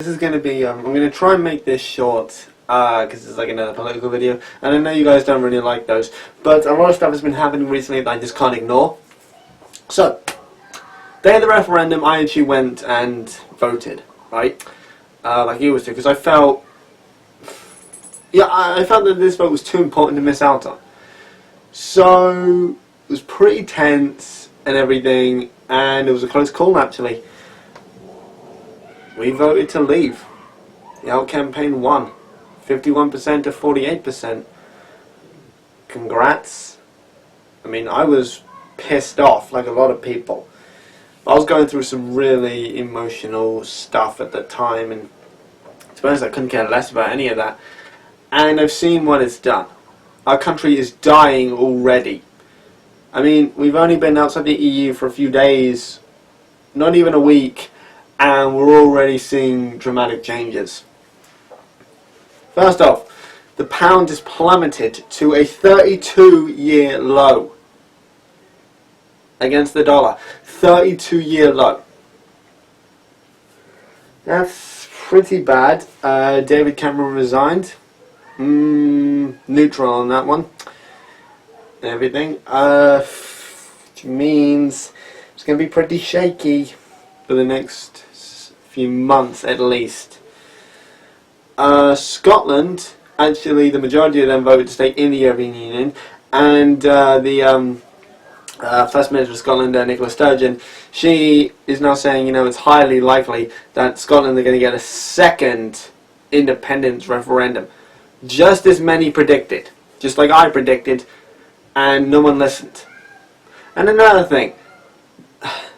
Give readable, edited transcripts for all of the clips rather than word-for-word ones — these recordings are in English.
is going to be, I'm going to try and make this short, because it's like another political video, and I know you guys don't really like those, but a lot of stuff has been happening recently that I just can't ignore. So, day of the referendum, I actually went and voted, right? Like you always do, because I felt, I felt that this vote was too important to miss out on. So, it was pretty tense and everything, and it was a close call actually. We voted to leave. The Out campaign won. 51% to 48%. Congrats. I mean, I was pissed off, like a lot of people. I was going through some really emotional stuff at the time, and to be honest, I couldn't care less about any of that. And I've seen what it's done. Our country is dying already. I mean, we've only been outside the EU for a few days, not even a week, and we're already seeing dramatic changes. First off, the pound has plummeted to a 32-year low against the dollar. 32-year low. That's pretty bad. David Cameron resigned. Neutral on that one. Everything. Which means it's going to be pretty shaky for the next few months at least. Scotland, actually the majority of them voted to stay in the European Union, and the First Minister of Scotland, Nicola Sturgeon, she is now saying, it's highly likely that Scotland are going to get a second independence referendum. Just as many predicted, just like I predicted, and no one listened. And another thing,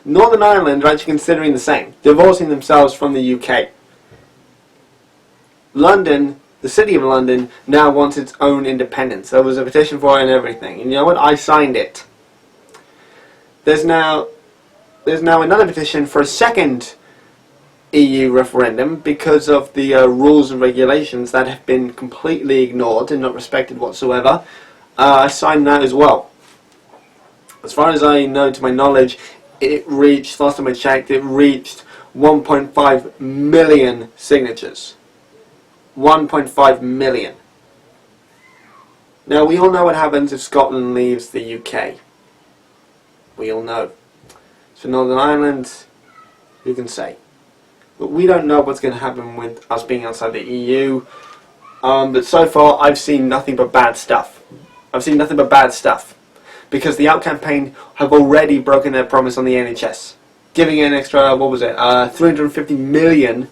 Northern Ireland are actually considering the same, divorcing themselves from the UK. London, the City of London, now wants its own independence. There was a petition for it and everything. And you know what? I signed it. There's now another petition for a second EU referendum because of the rules and regulations that have been completely ignored and not respected whatsoever. I signed that as well. As far as I know, to my knowledge, it reached, last time I checked, it reached 1.5 million signatures. 1.5 million. Now, we all know what happens if Scotland leaves the UK. We all know. So Northern Ireland, who can say? But we don't know what's going to happen with us being outside the EU. But so far, I've seen nothing but bad stuff. I've seen nothing but bad stuff. Because the Out campaign have already broken their promise on the NHS. Giving it an extra, 350 million.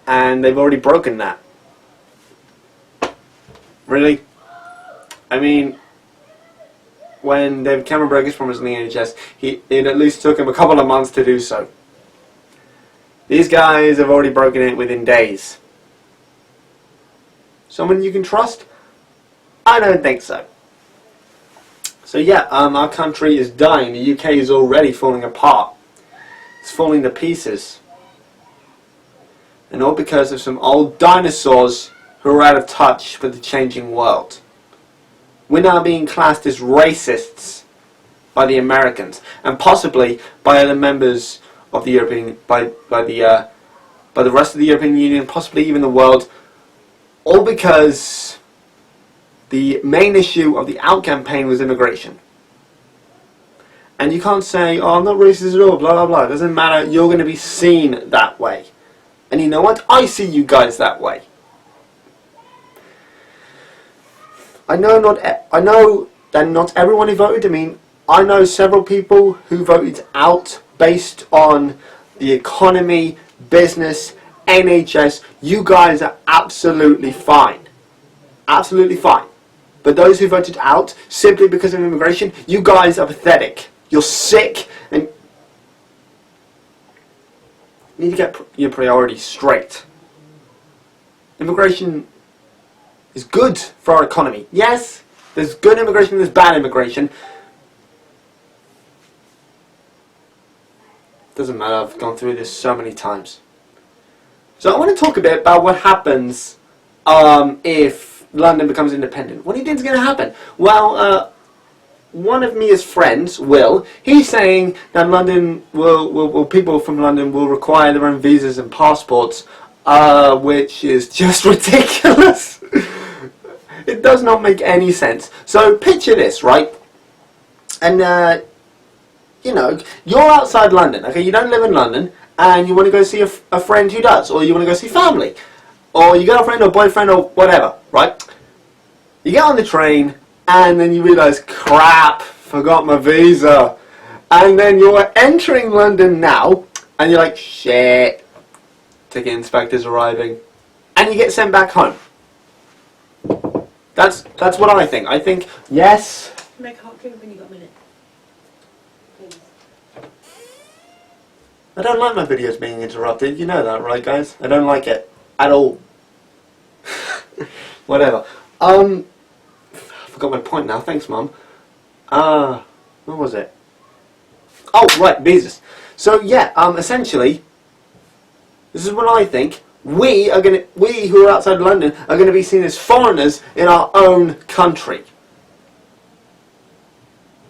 And they've already broken that. Really? I mean, when David Cameron broke his promise on the NHS, it at least took him a couple of months to do so. These guys have already broken it within days. Someone you can trust? I don't think so. So yeah, our country is dying. The UK is already falling apart. It's falling to pieces. And all because of some old dinosaurs who are out of touch with the changing world. We're now being classed as racists by the Americans, and possibly by other members of the European, by the rest of the European Union, possibly even the world, all because the main issue of the Out campaign was immigration. And you can't say, oh, I'm not racist at all, blah blah blah. It doesn't matter. You're going to be seen that way. And you know what? I see you guys that way. I know that not everyone who voted. I mean, I know several people who voted out based on the economy, business, NHS. You guys are absolutely fine. Absolutely fine. But those who voted out simply because of immigration, you guys are pathetic. You're sick and you need to get your priorities straight. Immigration is good for our economy. Yes, there's good immigration, there's bad immigration. Doesn't matter, I've gone through this so many times. So I want to talk a bit about what happens if London becomes independent. What do you think is going to happen? Well, one of Mia's friends, Will, he's saying that London people from London will require their own visas and passports, which is just ridiculous. It does not make any sense. So picture this, right? And you know, you're outside London, okay? You don't live in London, and you want to go see a friend who does, or you want to go see family, or your girlfriend or boyfriend or whatever, right? You get on the train, and then you realise, crap, forgot my visa. And then you're entering London now, and you're like, shit, ticket inspector's arriving. And you get sent back home. That's what I think. I think, yes. Make a hot drink when you got a minute. Please. I don't like my videos being interrupted. You know that, right, guys? I don't like it. At all. Whatever. I forgot my point now. Thanks, Mum. What was it? Oh, right, visas. So yeah, essentially, this is what I think. We who are outside London are gonna be seen as foreigners in our own country.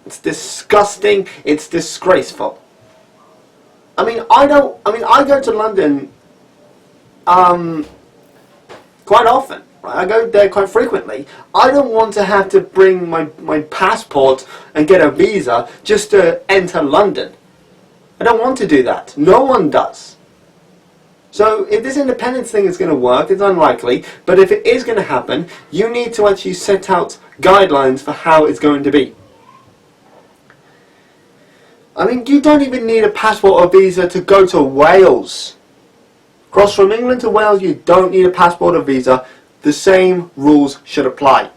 It's disgusting. It's disgraceful. I mean, I go to London quite often. Right? I go there quite frequently. I don't want to have to bring my passport and get a visa just to enter London. I don't want to do that. No one does. So if this independence thing is going to work, it's unlikely, but if it is going to happen, you need to actually set out guidelines for how it's going to be. I mean, you don't even need a passport or visa to go to Wales. Cross from England to Wales, you don't need a passport or visa. The same rules should apply.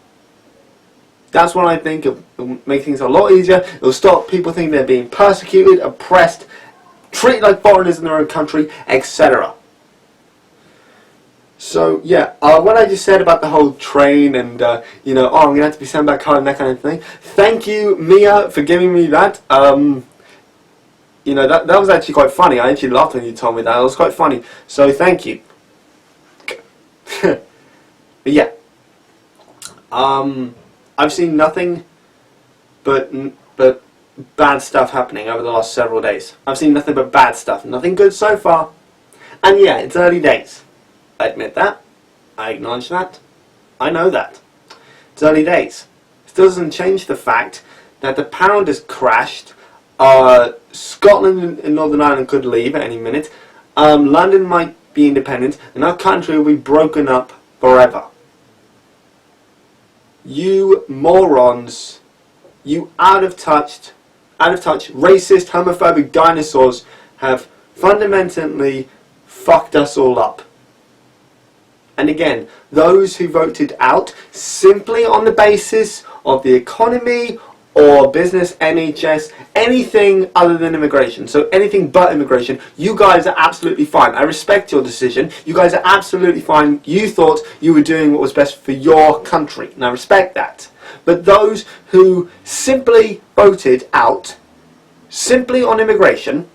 That's what I think. It'll make things a lot easier. It'll stop people thinking they're being persecuted, oppressed, treated like foreigners in their own country, etc. So yeah, what I just said about the whole train and you know, oh, I'm gonna have to be sent back home, that kind of thing. Thank you, Mia, for giving me that. You know, that was actually quite funny. I actually laughed when you told me that. It was quite funny. So thank you. But yeah, I've seen nothing but bad stuff happening over the last several days. I've seen nothing but bad stuff. Nothing good so far. And yeah, it's early days. I admit that. I acknowledge that. I know that. It's early days. Still doesn't change the fact that the pound has crashed. Scotland and Northern Ireland could leave at any minute. London might be independent, and our country will be broken up forever. You morons, you out of touch, racist, homophobic dinosaurs have fundamentally fucked us all up. And again, those who voted out simply on the basis of the economy or business, NHS, anything other than immigration, so anything but immigration, you guys are absolutely fine. I respect your decision. You guys are absolutely fine. You thought you were doing what was best for your country, and I respect that. But those who simply voted out, simply on immigration,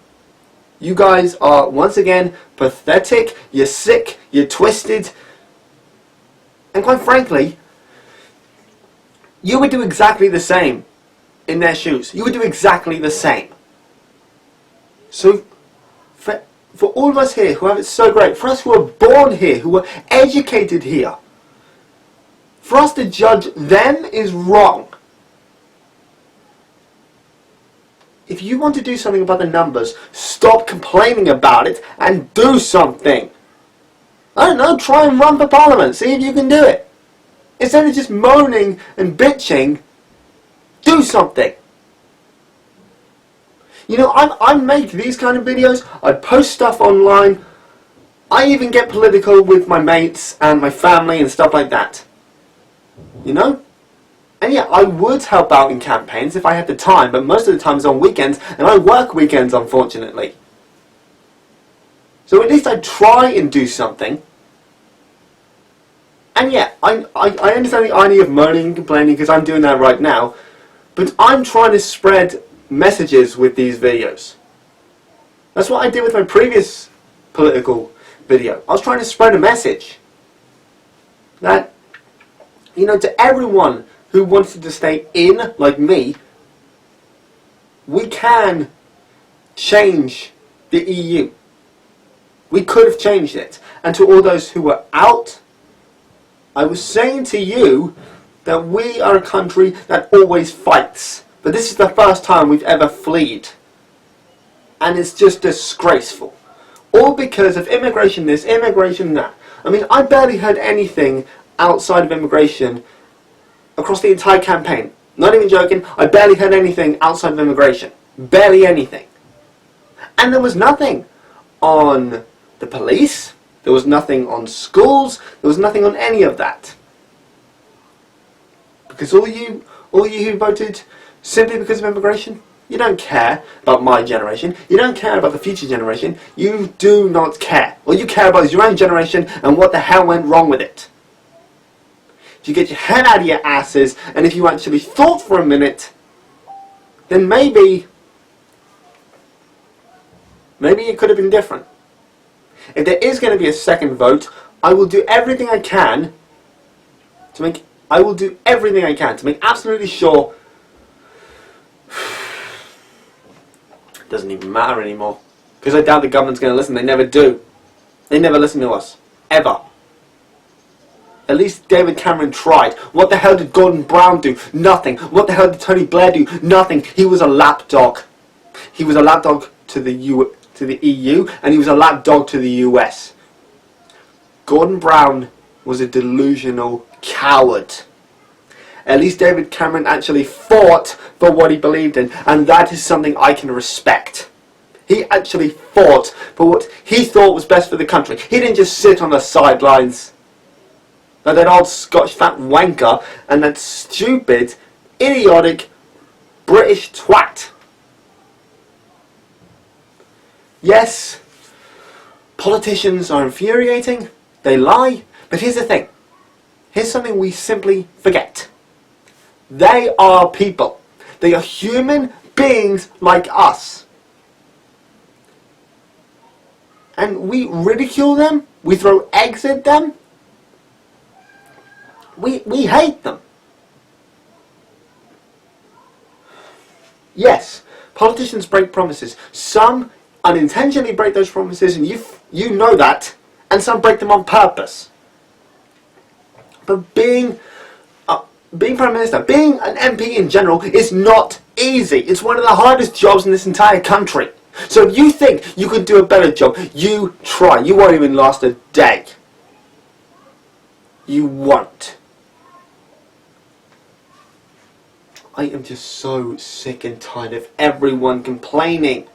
you guys are once again pathetic, you're sick, you're twisted, and quite frankly, you would do exactly the same in their shoes. You would do exactly the same. So, for all of us here who have it so great, for us who are born here, who are educated here, for us to judge them is wrong. If you want to do something about the numbers, stop complaining about it and do something. I don't know, try and run for parliament, see if you can do it. Instead of just moaning and bitching, do something. You know, I make these kind of videos, I post stuff online, I even get political with my mates and my family and stuff like that. You know? And yeah, I would help out in campaigns if I had the time, but most of the time it's on weekends, and I work weekends, unfortunately. So at least I try and do something. And yeah, I understand the irony of moaning and complaining because I'm doing that right now, but I'm trying to spread messages with these videos. That's what I did with my previous political video. I was trying to spread a message that, you know, to everyone who wanted to stay in, like me, we can change the EU. We could have changed it. And to all those who were out, I was saying to you that we are a country that always fights. But this is the first time we've ever fled. And it's just disgraceful. All because of immigration this, immigration that. I mean, I barely heard anything outside of immigration across the entire campaign. Not even joking, I barely heard anything outside of immigration. Barely anything. And there was nothing on the police, there was nothing on schools, there was nothing on any of that. Because all you who voted simply because of immigration, you don't care about my generation, you don't care about the future generation, you do not care. All you care about is your own generation and what the hell went wrong with it. If you get your head out of your asses, and if you actually thought for a minute, then maybe it could have been different. If there is going to be a second vote, I will do everything I can to make absolutely sure it doesn't even matter anymore. Because I doubt the government's going to listen. They never do. They never listen to us. Ever. At least David Cameron tried. What the hell did Gordon Brown do? Nothing. What the hell did Tony Blair do? Nothing. He was a lapdog. He was a lapdog to the EU, and he was a lapdog to the US. Gordon Brown was a delusional coward. At least David Cameron actually fought for what he believed in, and that is something I can respect. He actually fought for what he thought was best for the country. He didn't just sit on the sidelines like that old Scotch fat wanker and that stupid, idiotic British twat. Yes, politicians are infuriating, they lie, but here's the thing. Here's something we simply forget. They are people. They are human beings like us. And we ridicule them, we throw eggs at them, we hate them. Yes, politicians break promises. Some unintentionally break those promises, and you know that, and some break them on purpose. But being Prime Minister, being an MP in general, is not easy. It's one of the hardest jobs in this entire country. So if you think you could do a better job, you try. You won't even last a day. You won't. I am just so sick and tired of everyone complaining.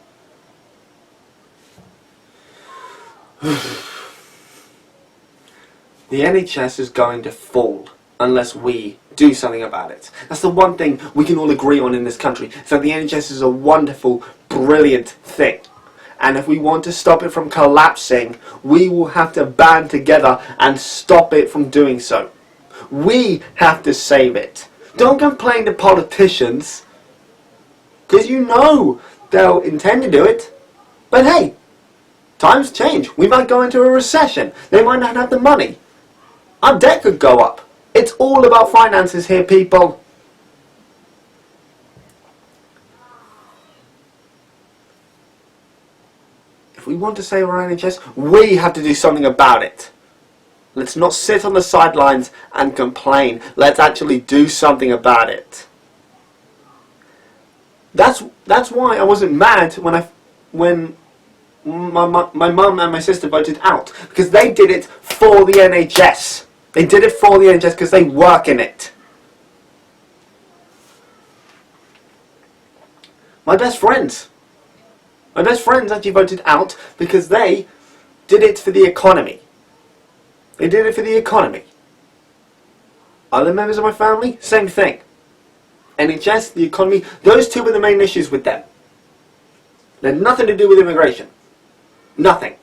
The NHS is going to fall unless we do something about it. That's the one thing we can all agree on in this country, is that the NHS is a wonderful, brilliant thing. And if we want to stop it from collapsing, we will have to band together and stop it from doing so. We have to save it. Don't complain to politicians, because you know they'll intend to do it. But hey, times change. We might go into a recession. They might not have the money. Our debt could go up. It's all about finances here, people. If we want to save our NHS, we have to do something about it. Let's not sit on the sidelines and complain. Let's actually do something about it. That's why I wasn't mad when my mum and my sister voted out, because they did it for the NHS. They did it for the NHS because they work in it. My best friends actually voted out because they did it for the economy. They did it for the economy. Other members of my family, same thing. NHS, the economy, those two were the main issues with them. They had nothing to do with immigration. Nothing.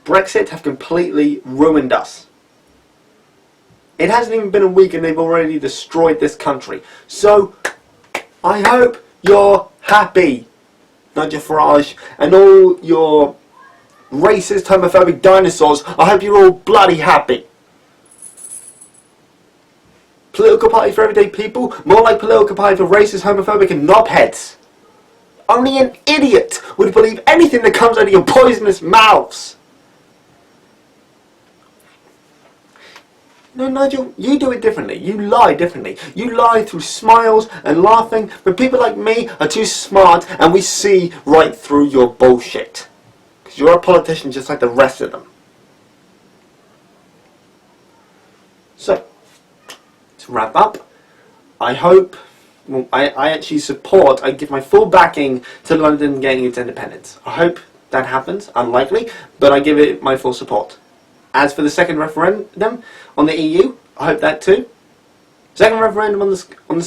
Brexit have completely ruined us. It hasn't even been a week and they've already destroyed this country. So, I hope you're happy, Nigel Farage, and all your racist, homophobic dinosaurs. I hope you're all bloody happy. political party for everyday people, more like political party for racist, homophobic and knobheads. Only an idiot would believe anything that comes out of your poisonous mouths. No, Nigel, you do it differently. You lie differently. You lie through smiles and laughing, but people like me are too smart and we see right through your bullshit. Because you're a politician just like the rest of them. So, to wrap up, I hope, well, I actually support, I give my full backing to London getting its independence. I hope that happens, unlikely, but I give it my full support. As for the second referendum on the EU, I hope that too. Second referendum on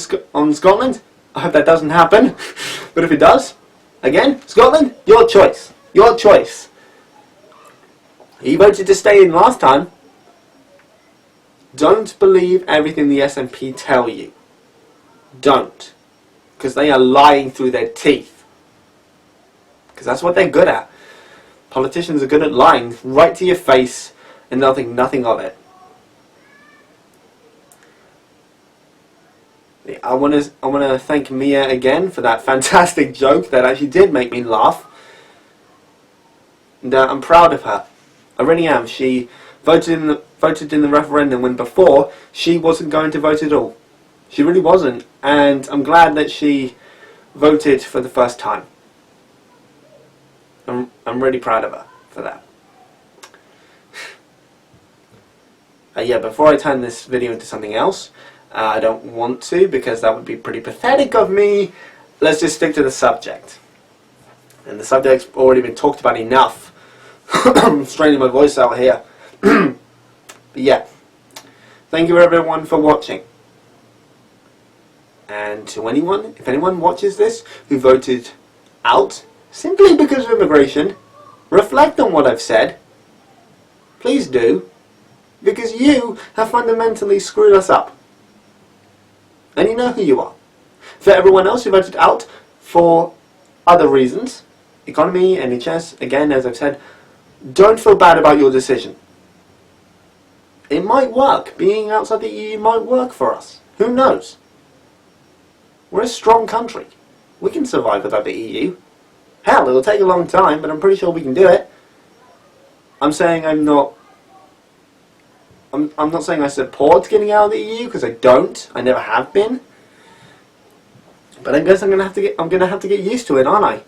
Scotland, I hope that doesn't happen. But if it does, again, Scotland, your choice. Your choice. You voted to stay in last time. Don't believe everything the SNP tell you. Don't. Because they are lying through their teeth. Because that's what they're good at. Politicians are good at lying right to your face and they'll think nothing of it. I want to thank Mia again for that fantastic joke that actually did make me laugh. And I'm proud of her. I really am. She voted in the referendum when before she wasn't going to vote at all. She really wasn't, and I'm glad that she voted for the first time. I'm really proud of her for that. Yeah, before I turn this video into something else, I don't want to because that would be pretty pathetic of me. Let's just stick to the subject. And the subject's already been talked about enough. I'm straining my voice out here. But yeah, thank you everyone for watching. And to anyone, if anyone watches this who voted out simply because of immigration, reflect on what I've said. Please do. Because you have fundamentally screwed us up. And you know who you are. For everyone else who voted out for other reasons, economy, NHS, again, as I've said, don't feel bad about your decision. It might work. Being outside the EU might work for us. Who knows? We're a strong country. We can survive without the EU. Hell, it'll take a long time, but I'm pretty sure we can do it. I'm not saying I support getting out of the EU because I don't. I never have been. But I guess I'm gonna have to get used to it, aren't I?